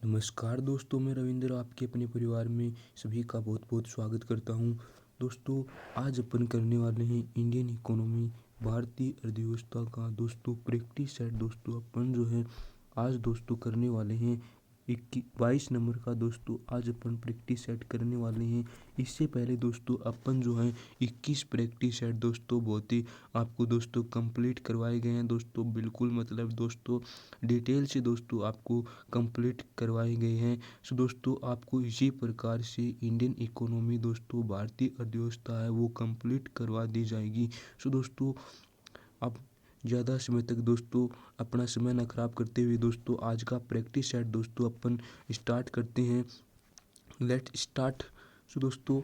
नमस्कार दोस्तों, मैं रविंद्र आपके अपने परिवार में सभी का बहुत बहुत स्वागत करता हूं। दोस्तों, आज अपन करने वाले हैं इंडियन इकोनॉमी, भारतीय अर्थव्यवस्था का दोस्तों प्रैक्टिस सेट। दोस्तों अपन जो है आज दोस्तों करने वाले हैं 22 नंबर का दोस्तों आज अपन प्रैक्टिस सेट करने वाले हैं। इससे पहले दोस्तों अपन जो है 21 प्रैक्टिस सेट दोस्तों बहुत ही आपको दोस्तों कंप्लीट करवाए गए हैं। दोस्तों बिल्कुल मतलब दोस्तों डिटेल से दोस्तों आपको कंप्लीट करवाए गए हैं। सो दोस्तों आपको इसी प्रकार से इंडियन इकोनॉमी दोस्तों भारतीय अर्थव्यवस्था है वो कंप्लीट करवा दी जाएगी। सो दोस्तों आप ज़्यादा समय तक दोस्तों अपना समय न खराब करते हुए दोस्तों आज का प्रैक्टिस सेट दोस्तों अपन स्टार्ट करते हैं। Let start. सो दोस्तों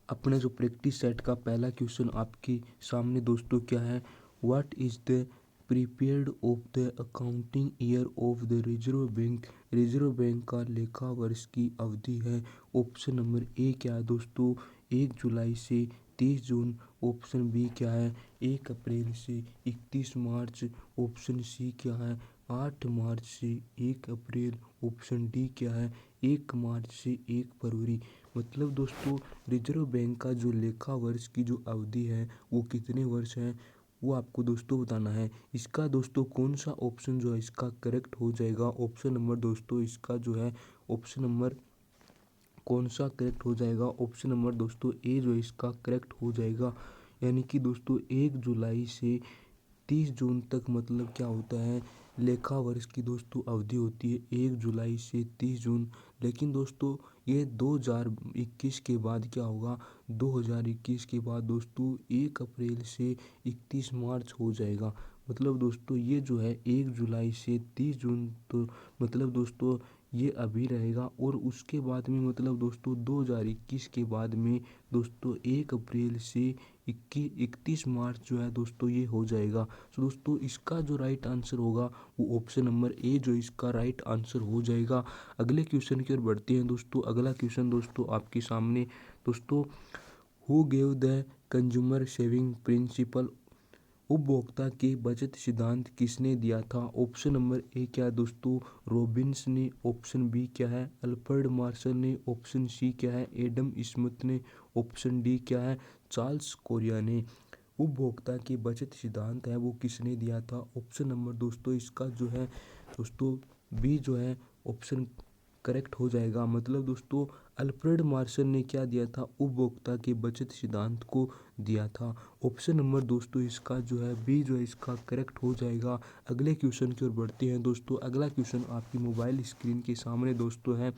अपने जो प्रैक्टिस सेट का पहला क्वेश्चन आपके सामने दोस्तों क्या है, what is the prepaid of the accounting year of the reserve bank. Reserve bank का लेखा वर्ष की अवधि है। ऑप्शन नंबर ए क्या है दोस्तों, 1 जुलाई से 30 जून। ऑप्शन बी क्या है, 1 अप्रैल से 31 मार्च। ऑप्शन सी क्या है, 8 मार्च से 1 अप्रैल। ऑप्शन डी क्या है, 1 मार्च से 1 फरवरी। मतलब दोस्तों रिजर्व बैंक का जो लेखा वर्ष की जो अवधि है वो कितने वर्ष है वो आपको दोस्तों बताना है। इसका दोस्तों कौन सा ऑप्शन जो है इसका करेक्ट हो जाएगा। ऑप्शन नंबर दोस्तों इसका जो है ऑप्शन नंबर कौन सा करेक्ट हो जाएगा। ऑप्शन नंबर दोस्तों ए जो है इसका करेक्ट हो जाएगा। यानी कि दोस्तों 1 जुलाई से 30 जून तक मतलब क्या होता है, लेखा वर्ष की दोस्तों अवधि होती है 1 जुलाई से 30 जून। लेकिन दोस्तों ये 2021 के बाद क्या होगा, 2021 के बाद दोस्तों 1 अप्रैल से 31 मार्च हो जाएगा। मतलब दोस्तों ये जो है 1 जुलाई से 30 जून तो मतलब दोस्तों ये अभी रहेगा। और उसके बाद में मतलब दोस्तों 2021 के बाद में दोस्तों 1 अप्रैल से 31 मार्च जो है दोस्तों ये हो जाएगा। तो दोस्तों इसका जो राइट आंसर होगा वो ऑप्शन नंबर ए जो इसका राइट आंसर हो जाएगा। अगले क्वेश्चन की ओर बढ़ते हैं दोस्तों। अगला क्वेश्चन दोस्तों आपके सामने दोस्तों, who gave the consumer saving principle. उपभोक्ता के बचत सिद्धांत किसने दिया था। ऑप्शन नंबर ए क्या है दोस्तों, रॉबिन्स ने। ऑप्शन बी क्या है, अल्फ्रेड मार्शल ने। ऑप्शन सी क्या है, एडम स्मिथ ने। ऑप्शन डी क्या है, चार्ल्स कोरिया ने। उपभोक्ता के बचत सिद्धांत है वो किसने दिया था। ऑप्शन नंबर दोस्तों इसका जो है दोस्तों बी जो है ऑप्शन करेक्ट हो जाएगा। मतलब दोस्तों अल्फ्रेड मार्शल ने क्या दिया था, उपभोक्ता के बचत सिद्धांत को दिया था। ऑप्शन नंबर दोस्तों इसका जो है बी जो है इसका करेक्ट हो जाएगा। अगले क्वेश्चन की ओर बढ़ते हैं दोस्तों। अगला क्वेश्चन आपकी मोबाइल स्क्रीन के सामने दोस्तों है,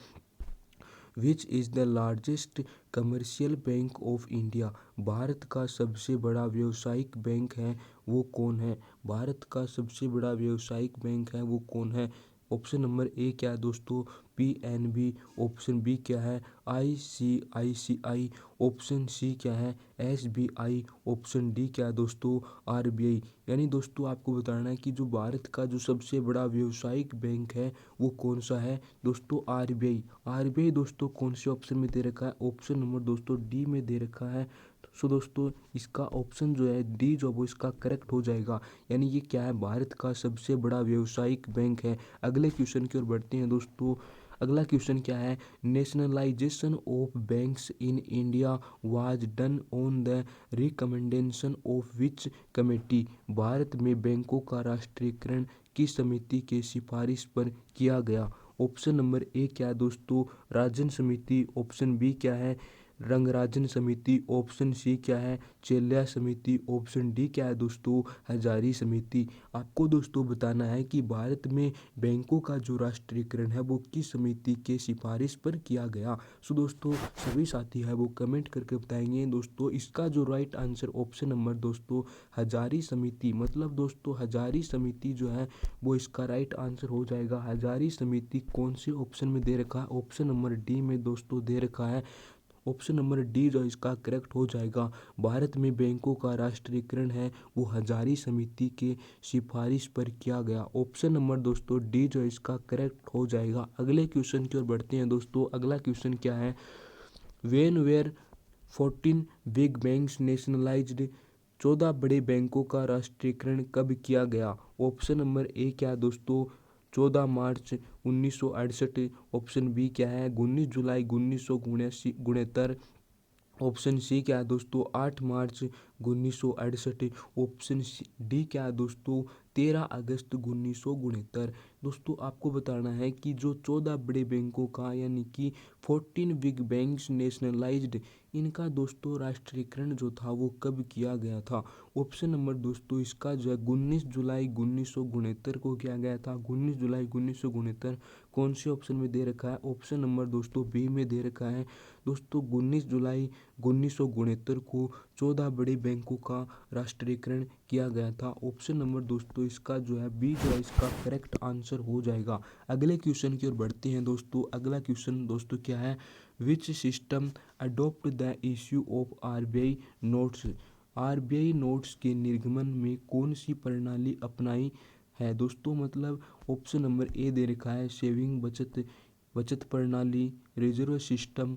which is the largest commercial bank of India. Bharat का सबसे बड़ा व्यावसायिक बैंक है वो कौन है। भारत का सबसे बड़ा व्यावसायिक बैंक है वो कौन है। ऑप्शन नंबर ए क्या है दोस्तों, पीएनबी। ऑप्शन बी क्या है, आईसीआईसीआई। ऑप्शन सी क्या है, एसबीआई। ऑप्शन डी क्या है दोस्तों, आरबीआई। यानी दोस्तों आपको बताना है कि जो भारत का जो सबसे बड़ा व्यावसायिक बैंक है वो कौन सा है दोस्तों, आरबीआई। आरबीआई दोस्तों कौन से ऑप्शन में दे रखा है, ऑप्शन नंबर दोस्तों डी में दे रखा है। सो दोस्तों इसका ऑप्शन जो है डी जो वो इसका करेक्ट हो जाएगा। यानी ये क्या है, भारत का सबसे बड़ा व्यावसायिक बैंक है। अगले क्वेश्चन की ओर बढ़ते हैं दोस्तों। अगला क्वेश्चन क्या है, nationalisation of banks in India was done on the recommendation of which committee. Bharat में बैंकों का राष्ट्रीयकरण किस समिति के सिफारिश पर किया गया। ऑप्शन नंबर ए क्या है दोस्तों, राजन समिति। ऑप्शन बी क्या है, रंगराजन समिति। ऑप्शन सी क्या है, चेल्या समिति। ऑप्शन डी क्या है दोस्तों, हजारी समिति। आपको दोस्तों बताना है कि भारत में बैंकों का जो राष्ट्रीयकरण है वो किस समिति के सिफारिश पर किया गया। सो दोस्तों सभी साथी है वो कमेंट करके बताएंगे दोस्तों। इसका जो राइट आंसर ऑप्शन नंबर दोस्तों हजारी समिति। मतलब दोस्तों हजारी समिति जो है वो इसका राइट आंसर हो जाएगा। हजारी समिति कौन से ऑप्शन में दे रखा है, ऑप्शन नंबर डी में दोस्तों दे रखा है। ऑप्शन नंबर डी जो इसका करेक्ट हो जाएगा। भारत में बैंकों का राष्ट्रीयकरण है वो हजारी समिति के सिफारिश पर किया गया। ऑप्शन नंबर दोस्तों डी जो इसका करेक्ट हो जाएगा। अगले क्वेश्चन की ओर बढ़ते हैं दोस्तों। अगला क्वेश्चन क्या है, when were 14 big banks nationalised. 14 बड़े बैंकों का राष्ट्रीयकरण कब किया गया। ऑप्शन नंबर ए क्या है दोस्तों, 14 मार्च 1968। ऑप्शन बी क्या है 19 जुलाई 1969। ऑप्शन सी क्या है दोस्तों 8 मार्च 1968। ऑप्शन डी क्या है दोस्तों 13 अगस्त 1969। दोस्तों आपको बताना है कि जो 14 बड़े बैंकों का यानी कि 14 बिग बैंक्स नेशनलाइज्ड, इनका दोस्तों राष्ट्रीयकरण जो था वो कब किया गया था। ऑप्शन नंबर दोस्तों इसका जो है 19 जुलाई 1969 को किया गया था। 19 जुलाई 1969 कौन से ऑप्शन में दे रखा है, ऑप्शन नंबर दोस्तों बी में दे रखा है। दोस्तों 19 जुलाई 1969 को 14 बड़े बैंकों का राष्ट्रीयकरण किया गया था। ऑप्शन नंबर दोस्तों इसका जो है बी जो है इसका करेक्ट आंसर हो जाएगा। अगले क्वेश्चन की ओर बढ़ते हैं दोस्तों। अगला क्वेश्चन दोस्तों क्या है, which system adopt the issue of RBI notes. RBI notes के निर्गमन में कौन सी प्रणाली अपनाई है दोस्तों। मतलब ऑप्शन नंबर ए दे रखा है सेविंग बचत प्रणाली, रिजर्व सिस्टम।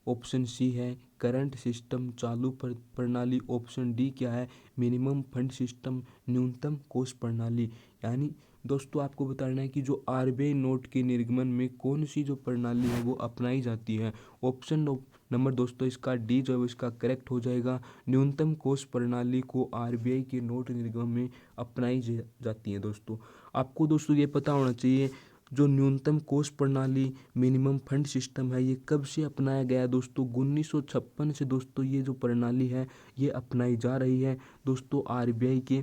ऑप्शन सी है करंट सिस्टम, चालू प्रणाली। ऑप्शन डी क्या है मिनिमम फंड सिस्टम, न्यूनतम कोष प्रणाली। यानी दोस्तों आपको बताना है कि जो आरबीआई नोट के निर्गमन में कौन सी जो प्रणाली है वो अपनाई जाती है। ऑप्शन नंबर दोस्तों इसका डी जो है इसका करेक्ट हो जाएगा। न्यूनतम कोष प्रणाली को आरबीआई के नोट निर्गमन में अपनाई जाती है। दोस्तों आपको दोस्तों ये पता होना चाहिए जो न्यूनतम कोष प्रणाली मिनिमम फंड सिस्टम है ये कब से अपनाया गया है दोस्तों 1956 से दोस्तों ये जो प्रणाली है ये अपनाई जा रही है दोस्तों आरबीआई के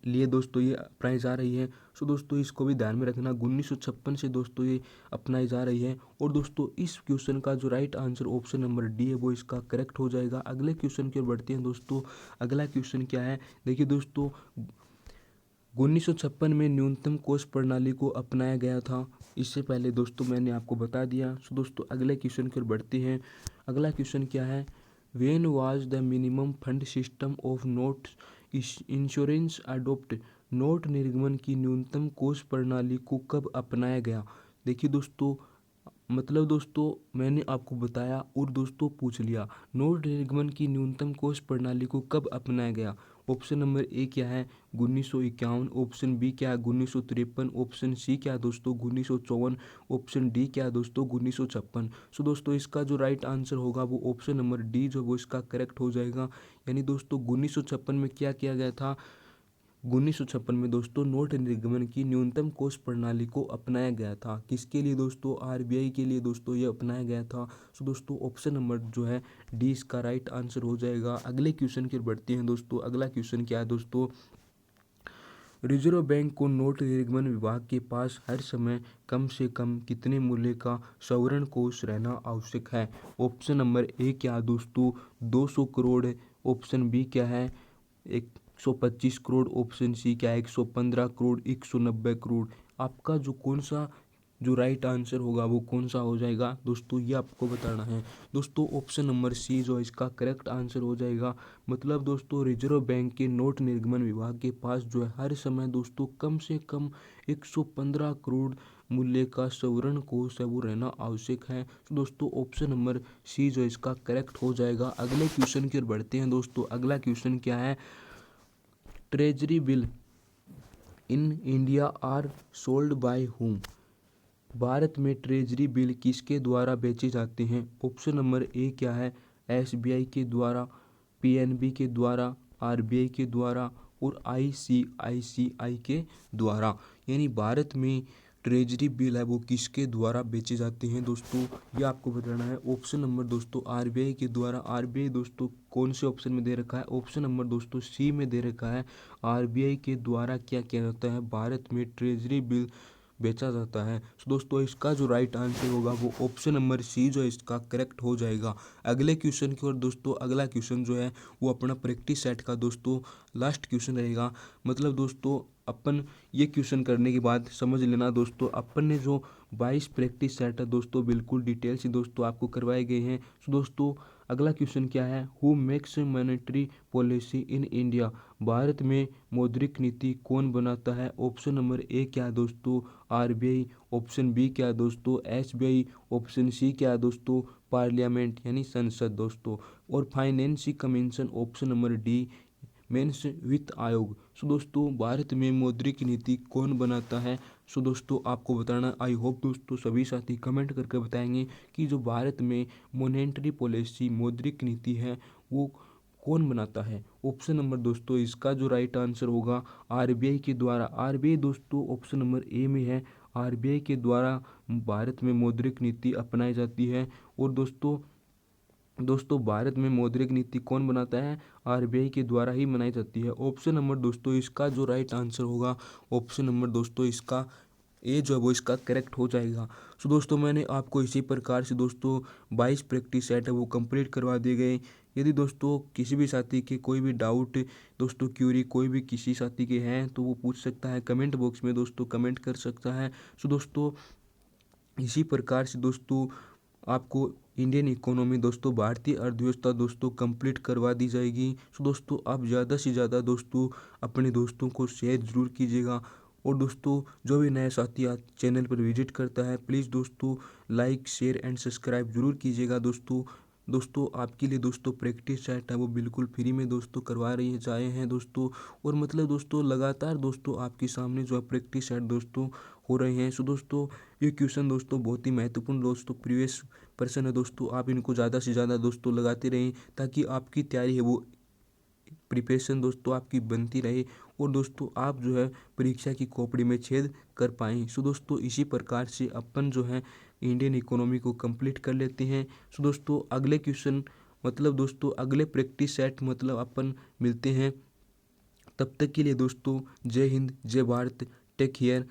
लिए दोस्तों ये अपनाई जा रही है। सो दोस्तों इसको भी ध्यान में रखना 1956 से दोस्तों ये अपनाई जा रही है। और दोस्तों इस क्वेश्चन का जो right answer option number D है वो इसका करेक्ट हो जाएगा। अगले क्वेश्चन की ओर बढ़ते हैं दोस्तों। अगला क्वेश्चन क्या है देखिए दोस्तों 1956 में न्यूनतम कोष प्रणाली को अपनाया गया था। इससे पहले दोस्तों मैंने आपको बता दिया। सो दोस्तों अगले क्वेश्चन की ओर बढ़ते हैं। अगला क्वेश्चन क्या है, when was the minimum fund system of notes insurance adopt. Note निर्गमन की न्यूनतम कोष प्रणाली को कब अपनाया गया। देखिए दोस्तों मतलब दोस्तों मैंने आपको बताया और दोस्तों पूछ लिया नोट निर्गमन की न्यूनतम कोष प्रणाली को कब अपनाया गया। ऑप्शन नंबर ए क्या है 1951। ऑप्शन बी क्या है 1953। ऑप्शन सी क्या है दोस्तों 1954। ऑप्शन डी क्या है दोस्तों 1956। सो दोस्तों इसका जो राइट आंसर होगा वो ऑप्शन नंबर डी जो वो इसका करेक्ट हो जाएगा। यानी दोस्तों 1956 में क्या किया गया था 1956 में दोस्तों नोट निर्गमन की न्यूनतम कोष प्रणाली को अपनाया गया था। किसके लिए दोस्तों आरबीआई के लिए दोस्तों ये अपनाया गया था। सो दोस्तों ऑप्शन नंबर जो है डी इसका राइट आंसर हो जाएगा। अगले क्वेश्चन की ओर बढ़ते हैं दोस्तों। अगला क्वेश्चन क्या है दोस्तों, रिजर्व बैंक को नोट निर्गमन विभाग के पास हर समय कम से कम कितने मूल्य का सवर्ण कोष रहना आवश्यक है। ऑप्शन नंबर ए क्या है दोस्तों 200 करोड़। ऑप्शन बी क्या है 125 करोड़। ऑप्शन सी क्या है 115 करोड़, 190 करोड़। आपका जो कौन सा जो राइट आंसर होगा वो कौन सा हो जाएगा दोस्तों ये आपको बताना है। दोस्तों ऑप्शन नंबर सी जो है इसका करेक्ट आंसर हो जाएगा। मतलब दोस्तों रिजर्व बैंक के नोट निर्गमन विभाग के पास जो है हर समय दोस्तों कम से कम 115 करोड़ मूल्य का सवर्ण कोष है वो रहना आवश्यक है। तो दोस्तों ऑप्शन नंबर सी जो है इसका करेक्ट हो जाएगा। अगले क्वेश्चन की ओर बढ़ते हैं दोस्तों। अगला क्वेश्चन क्या है, treasury bill in India are sold by whom. भारत में ट्रेजरी बिल किसके द्वारा बेचे जाते हैं। ऑप्शन नंबर ए क्या है एसबीआई के द्वारा, पीएनबी के द्वारा, आरबीआई के द्वारा और आईसीआईसीआई के द्वारा। यानी भारत में ट्रेजरी बिल है वो किसके द्वारा बेचे जाते हैं दोस्तों ये आपको बताना है। ऑप्शन नंबर दोस्तों आरबीआई के द्वारा। आरबीआई दोस्तों कौन से ऑप्शन में दे रखा है, ऑप्शन नंबर दोस्तों सी में दे रखा है। आरबीआई के द्वारा क्या किया जाता है भारत में ट्रेजरी बिल बेचा जाता है। तो दोस्तों इसका जो राइट आंसर होगा वो ऑप्शन नंबर सी जो है इसका करेक्ट हो जाएगा। अगले क्वेश्चन की ओर दोस्तों। अगला क्वेश्चन जो है वो अपना प्रैक्टिस सेट का दोस्तों लास्ट क्वेश्चन रहेगा। मतलब दोस्तों अपन ये क्वेश्चन करने के बाद समझ लेना दोस्तों अपन ने जो 22 प्रैक्टिस सेट है दोस्तों बिल्कुल डिटेल से दोस्तों आपको करवाए गए हैं। तो दोस्तों अगला क्वेश्चन क्या है, who makes monetary policy in India. Bharat में मौद्रिक नीति कौन बनाता है। ऑप्शन नंबर ए क्या है दोस्तों आरबीआई। ऑप्शन बी क्या है दोस्तों एसबीआई। ऑप्शन सी क्या है दोस्तों पार्लियामेंट यानी संसद दोस्तों। और finance commission option number D means वित्त आयोग। सो दोस्तों भारत में मौद्रिक नीति कौन बनाता है? सो दोस्तों आपको बताना, आई होप दोस्तों सभी साथी कमेंट करके बताएंगे कि जो भारत में मॉनेटरी पॉलिसी मौद्रिक नीति है वो कौन बनाता है। ऑप्शन नंबर दोस्तों इसका जो राइट आंसर होगा आरबीआई के द्वारा। आरबीआई दोस्तों ऑप्शन नंबर ए में है। आरबीआई के द्वारा भारत में मौद्रिक नीति अपनाई जाती है। और दोस्तों भारत में मौद्रिक नीति कौन बनाता है? आरबीआई के द्वारा ही बनाई जाती है। ऑप्शन नंबर दोस्तों इसका जो राइट आंसर होगा, ऑप्शन नंबर दोस्तों इसका ए जो है वो इसका करेक्ट हो जाएगा। सो दोस्तों मैंने आपको इसी प्रकार से दोस्तों 22 प्रैक्टिस सेट है वो कंप्लीट करवा दिए गए। यदि दोस्तों किसी भी साथी के कोई भी डाउट दोस्तों क्यूरी कोई भी किसी साथी के हैं तो वो पूछ सकता है, कमेंट बॉक्स में दोस्तों कमेंट कर सकता है। सो दोस्तों इसी प्रकार से दोस्तों आपको इंडियन इकोनॉमी दोस्तों भारतीय अर्थव्यवस्था दोस्तों कंप्लीट करवा दी जाएगी। सो दोस्तों आप ज़्यादा से ज़्यादा दोस्तों अपने दोस्तों को शेयर ज़रूर कीजिएगा। और दोस्तों जो भी नया साथी आज चैनल पर विजिट करता है प्लीज़ दोस्तों लाइक शेयर एंड सब्सक्राइब जरूर कीजिएगा। दोस्तों आपके लिए दोस्तों प्रैक्टिस सेट है वो बिल्कुल फ्री में दोस्तों करवा रही जाए हैं दोस्तों। और मतलब दोस्तों लगातार दोस्तों आपके सामने जो है प्रैक्टिस सेट दोस्तों हो रहे हैं। सो दोस्तों ये क्वेश्चन दोस्तों बहुत ही महत्वपूर्ण दोस्तों प्रीवियस पर्सन है दोस्तों, आप इनको ज़्यादा से ज़्यादा दोस्तों लगाते रहें ताकि आपकी तैयारी है वो प्रिपरेशन दोस्तों आपकी बनती रहे और दोस्तों आप जो है परीक्षा की खोपड़ी में छेद कर पाएँ। सो दोस्तों इसी प्रकार से अपन जो है इंडियन इकोनॉमी को कंप्लीट कर लेते हैं। सो दोस्तों अगले क्वेश्चन मतलब दोस्तों अगले प्रैक्टिस सेट मतलब अपन मिलते हैं। तब तक के लिए दोस्तों जय हिंद, जय भारत, टेक केयर।